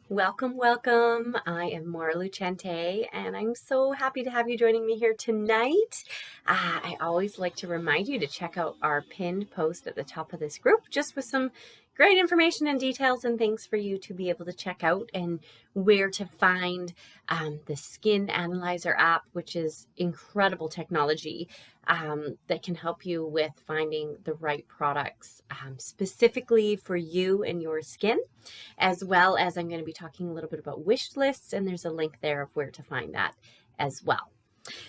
Welcome, welcome. I am Maura Lucente, and I'm so happy to have you joining me here tonight. I always like to remind you to check out our pinned post at the top of this group, just with some great information and details and things for you to be able to check out, and where to find the Skin Analyzer app, which is incredible technology that can help you with finding the right products specifically for you and your skin, as well as I'm going to be talking a little bit about wish lists, and there's a link there of where to find that as well.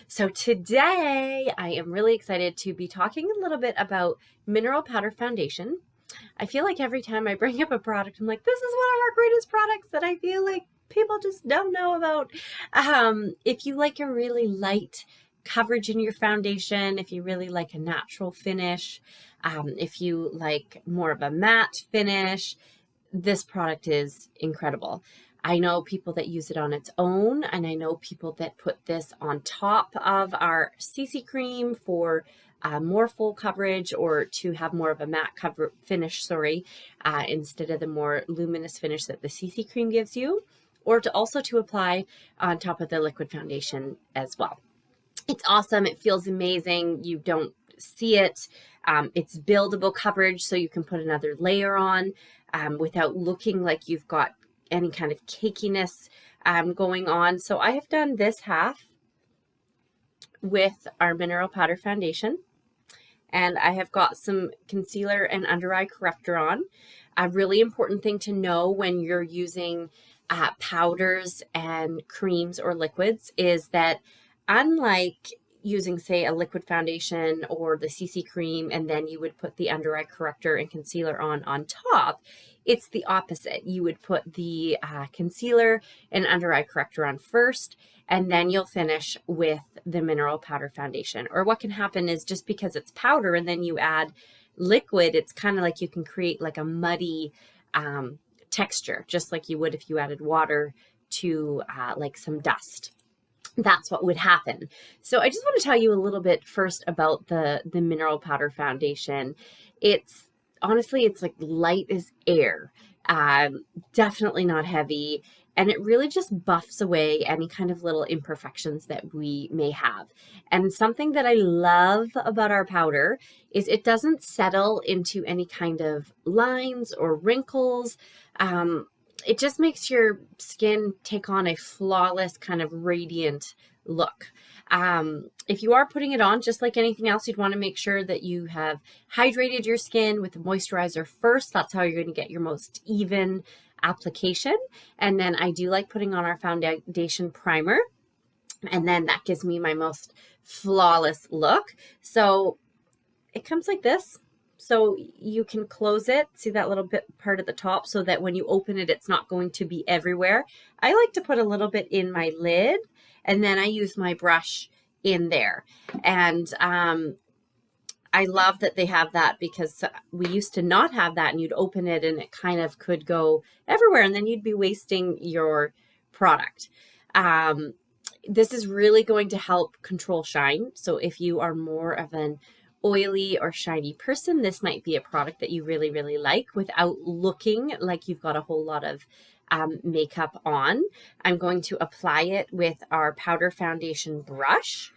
So today I am really excited to be talking a little bit about mineral powder foundation. I feel like every time I bring up a product, I'm like, this is one of our greatest products that I feel like people just don't know about. If you like a really light coverage in your foundation, if you really like a natural finish, if you like more of a matte finish, this product is incredible. I know people that use it on its own, and I know people that put this on top of our CC cream for more full coverage, or to have more of a matte cover finish, instead of the more luminous finish that the CC cream gives you, or to also to apply on top of the liquid foundation as well. It's awesome. It feels amazing. You don't see it. It's buildable coverage, so you can put another layer on without looking like you've got any kind of cakiness going on. So I have done this half with our mineral powder foundation, and I have got some concealer and under eye corrector on. A really important thing to know when you're using powders and creams or liquids is that, unlike using, say, a liquid foundation or the CC cream, and then you would put the under eye corrector and concealer on top, it's the opposite. You would put the concealer and under eye corrector on first, and then you'll finish with the mineral powder foundation. Or what can happen is, just because it's powder and then you add liquid, it's kind of like you can create like a muddy texture, just like you would if you added water to like some dust. That's what would happen. So I just want to tell you a little bit first about the mineral powder foundation. It's honestly, it's like light as air, definitely not heavy, and it really just buffs away any kind of little imperfections that we may have. And something that I love about our powder is it doesn't settle into any kind of lines or wrinkles. It just makes your skin take on a flawless kind of radiant look. If you are putting it on, just like anything else, you'd want to make sure that you have hydrated your skin with a moisturizer first. That's how you're going to get your most even application. And then I do like putting on our foundation primer, and then that gives me my most flawless look. So it comes like this. So you can close it, see that little bit part at the top, so that when you open it, it's not going to be everywhere. I like to put a little bit in my lid, and then I use my brush in there. And I love that they have that, because we used to not have that, and you'd open it and it kind of could go everywhere, and then you'd be wasting your product. This is really going to help control shine. So if you are more of an oily or shiny person, this might be a product that you really, really like without looking like you've got a whole lot of makeup on. I'm going to apply it with our powder foundation brush.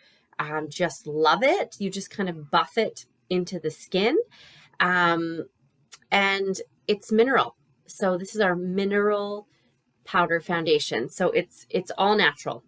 Just love it. You just kind of buff it into the skin. And it's mineral. So this is our mineral powder foundation. So it's all natural.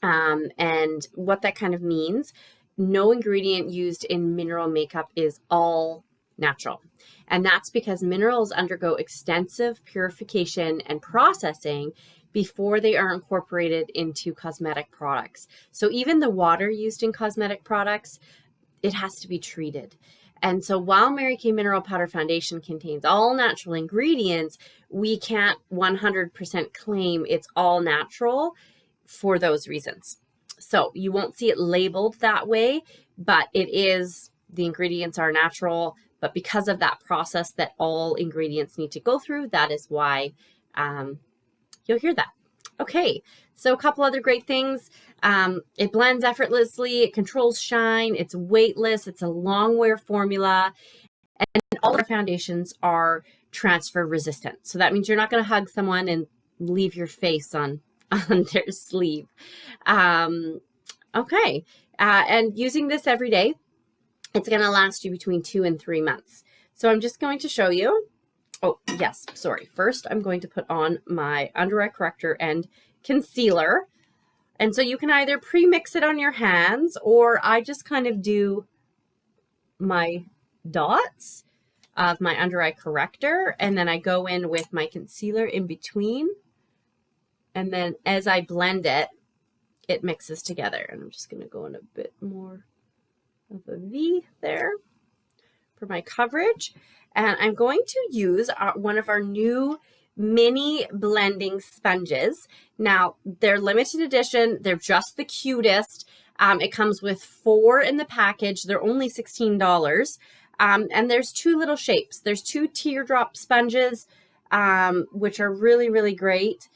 And what that kind of means, no ingredient used in mineral makeup is all natural. And that's because minerals undergo extensive purification and processing before they are incorporated into cosmetic products. So even the water used in cosmetic products, it has to be treated. And so while Mary Kay Mineral Powder Foundation contains all natural ingredients, we can't 100% claim it's all natural for those reasons. So you won't see it labeled that way, but it is, the ingredients are natural, but because of that process that all ingredients need to go through, that is why you'll hear that. Okay, so a couple other great things. It blends effortlessly, it controls shine, it's weightless, it's a long wear formula, and all of our foundations are transfer resistant. So that means you're not going to hug someone and leave your face on their sleeve. Okay, and using this every day, it's going to last you between 2 and 3 months. So I'm just going to show you. Oh, yes, sorry. First, I'm going to put on my under eye corrector and concealer. And so you can either pre-mix it on your hands, or I just kind of do my dots of my under eye corrector, and then I go in with my concealer in between. And then as I blend it, it mixes together. And I'm just going to go in a bit more of a V there for my coverage. And I'm going to use one of our new mini blending sponges. Now, they're limited edition. They're just the cutest. It comes with 4 in the package. They're only $16. And there's 2 little shapes. There's 2 teardrop sponges, which are really, really great.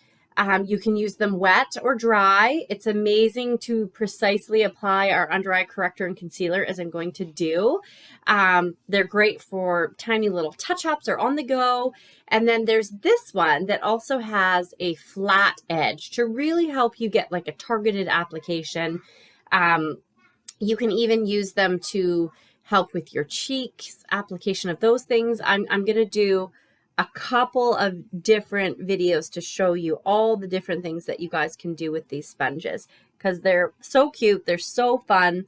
You can use them wet or dry. It's amazing to precisely apply our under eye corrector and concealer, as I'm going to do. They're great for tiny little touch-ups or on the go. And then there's this one that also has a flat edge to really help you get like a targeted application. You can even use them to help with your cheeks, application of those things. I'm going to do a couple of different videos to show you all the different things that you guys can do with these sponges, because they're so cute. They're so fun.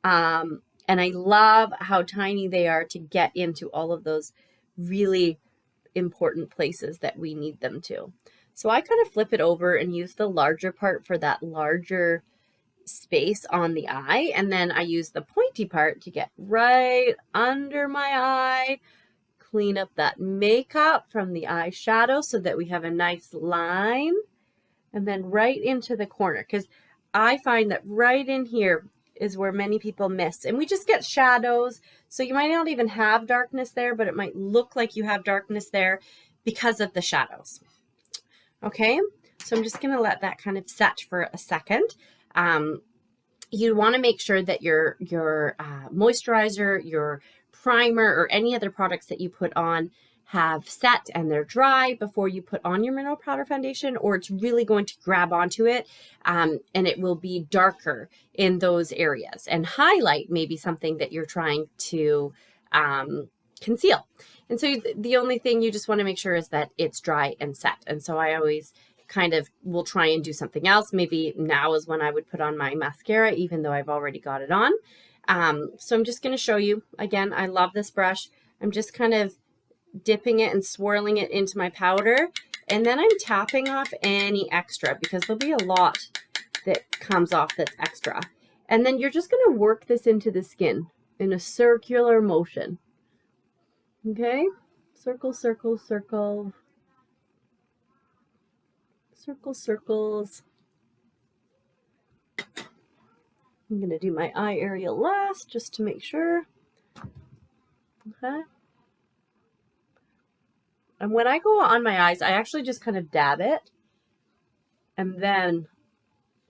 And I love how tiny they are to get into all of those really important places that we need them to. So I kind of flip it over and use the larger part for that larger space on the eye. And then I use the pointy part to get right under my eye, clean up that makeup from the eyeshadow so that we have a nice line, and then right into the corner, because I find that right in here is where many people miss, and we just get shadows. So you might not even have darkness there, but it might look like you have darkness there because of the shadows. Okay, so I'm just going to let that kind of set for a second. You want to make sure that your moisturizer, your primer, or any other products that you put on have set and they're dry before you put on your mineral powder foundation, or it's really going to grab onto it, and it will be darker in those areas and highlight maybe something that you're trying to conceal. And so the only thing you just want to make sure is that it's dry and set. And so I always kind of will try and do something else. Maybe now is when I would put on my mascara, even though I've already got it on. So I'm just going to show you again. I love this brush. I'm just kind of dipping it and swirling it into my powder, and then I'm tapping off any extra, because there'll be a lot that comes off that's extra. And then you're just going to work this into the skin in a circular motion. Okay, circle, circle, circle, circle, circles. I'm going to do my eye area last just to make sure. Okay. And when I go on my eyes, I actually just kind of dab it and then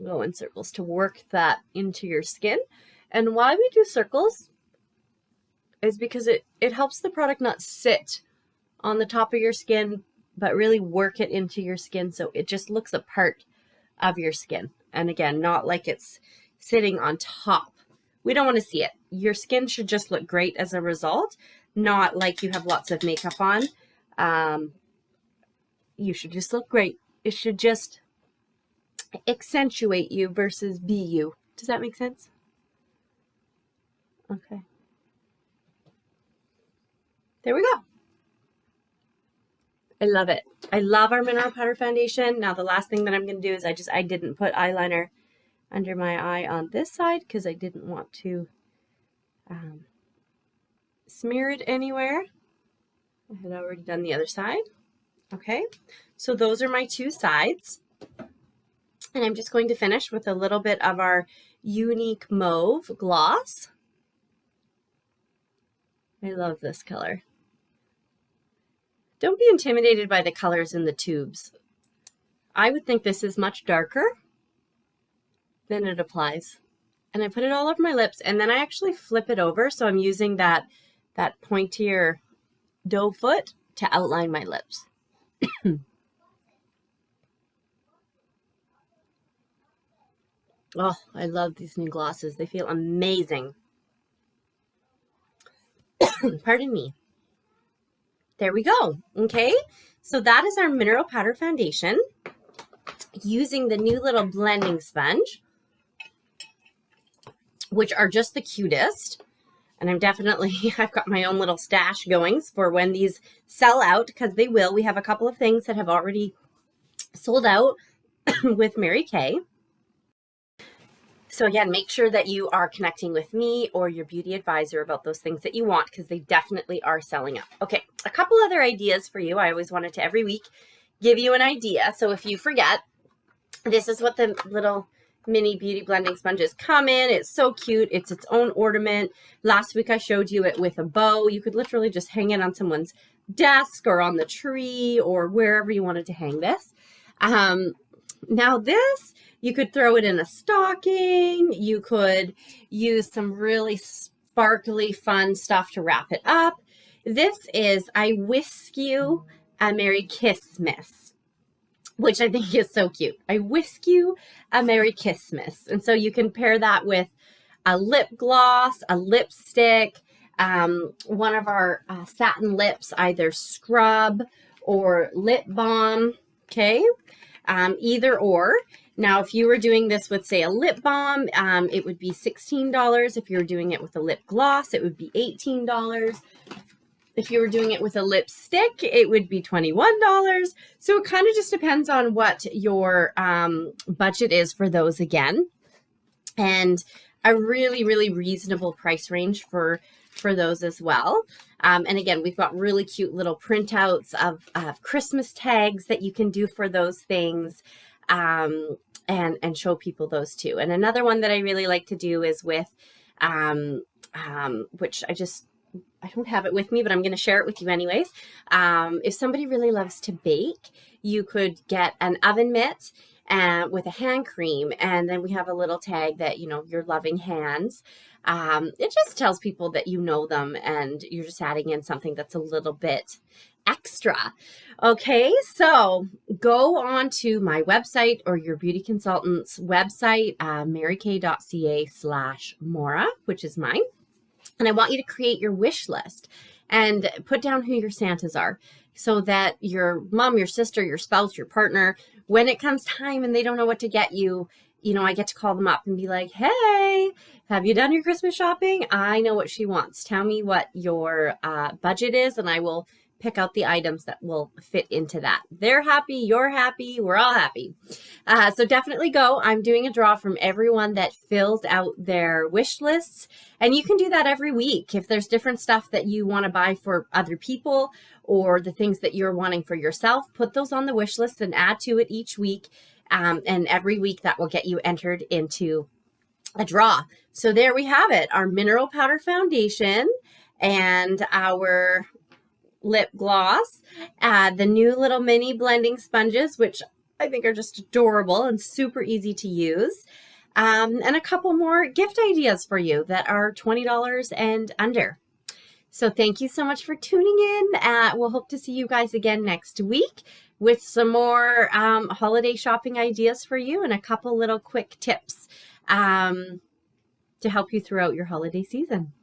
go in circles to work that into your skin. And why we do circles is because it helps the product not sit on the top of your skin, but really work it into your skin so it just looks a part of your skin. And again, not like it's sitting on top. We don't want to see it. Your skin should just look great as a result, not like you have lots of makeup on. You should just look great. It should just accentuate you versus be you. Does that make sense? Okay. There we go. I love it. I love our mineral powder foundation. Now the last thing that I'm going to do is I didn't put eyeliner under my eye on this side because I didn't want to smear it anywhere. I had already done the other side. Okay, so those are my 2 sides. And I'm just going to finish with a little bit of our Unique Mauve gloss. I love this color. Don't be intimidated by the colors in the tubes. I would think this is much darker than it applies. And I put it all over my lips, and then I actually flip it over, so I'm using that pointier doe foot to outline my lips. Oh, I love these new glosses. They feel amazing. Pardon me. There we go. Okay, so that is our mineral powder foundation using the new little blending sponge, which are just the cutest. And I've got my own little stash going for when these sell out, because they will. We have a couple of things that have already sold out with Mary Kay. So again, make sure that you are connecting with me or your beauty advisor about those things that you want, because they definitely are selling out. Okay, a couple other ideas for you. I always wanted to every week give you an idea. So if you forget, this is what the little mini beauty blending sponges come in. It's so cute. It's its own ornament. Last week I showed you it with a bow. You could literally just hang it on someone's desk or on the tree or wherever you wanted to hang this. Now this, you could throw it in a stocking. You could use some really sparkly, fun stuff to wrap it up. This is I Whisk You a Merry Kissmas, which I think is so cute. I whisk you a Merry Kissmas. And so you can pair that with a lip gloss, a lipstick, one of our satin lips, either scrub or lip balm. Okay. Either or. Now, if you were doing this with, say, a lip balm, it would be $16. If you were doing it with a lip gloss, it would be $18. If you were doing it with a lipstick, it would be $21. So it kind of just depends on what your budget is for those again. And a really, really reasonable price range for those as well. And again, we've got really cute little printouts of Christmas tags that you can do for those things, and show people those too. And another one that I really like to do is with, which I don't have it with me, but I'm going to share it with you anyways. If somebody really loves to bake, you could get an oven mitt with a hand cream, and then we have a little tag that, your loving hands. It just tells people that you know them, and you're just adding in something that's a little bit extra. Okay, so go on to my website or your beauty consultant's website, marykay.ca/Maura, which is mine. And I want you to create your wish list and put down who your Santas are, so that your mom, your sister, your spouse, your partner, when it comes time and they don't know what to get you, I get to call them up and be like, hey, have you done your Christmas shopping? I know what she wants. Tell me what your budget is, and I will pick out the items that will fit into that. They're happy, you're happy, we're all happy. So definitely go. I'm doing a draw from everyone that fills out their wish lists. And you can do that every week. If there's different stuff that you want to buy for other people, or the things that you're wanting for yourself, put those on the wish list and add to it each week. And every week that will get you entered into a draw. So there we have it, our mineral powder foundation and our lip gloss, the new little mini blending sponges, which I think are just adorable and super easy to use, and a couple more gift ideas for you that are $20 and under. So thank you so much for tuning in. We'll hope to see you guys again next week with some more holiday shopping ideas for you and a couple little quick tips to help you throughout your holiday season.